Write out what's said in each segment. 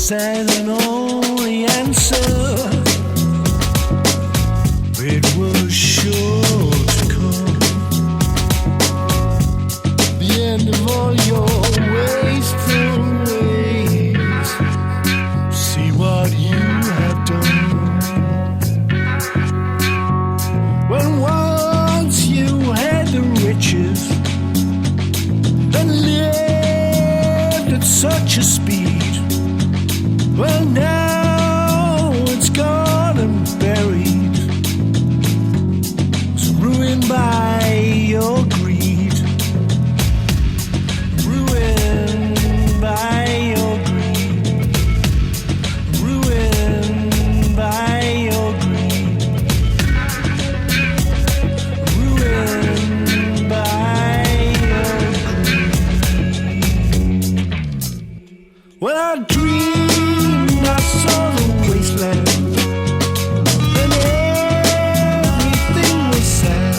sad and only answer. It was sure to come. The end of all your wasteful ways. See what you have done. When once you had the riches and lived at such a speed, well, now it's gone and buried. It's ruined by your greed. Ruined by your greed. Ruined by your greed. Ruined by your greed. Well, I dreamed I saw the wasteland, and everything was sad.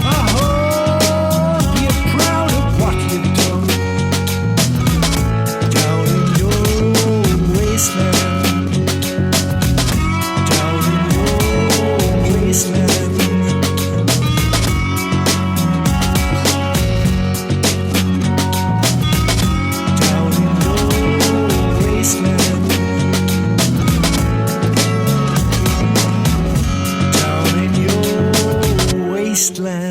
I hope you're proud of what you've done down in your wasteland. Down in your wasteland. Down in your wasteland. Down in your wasteland.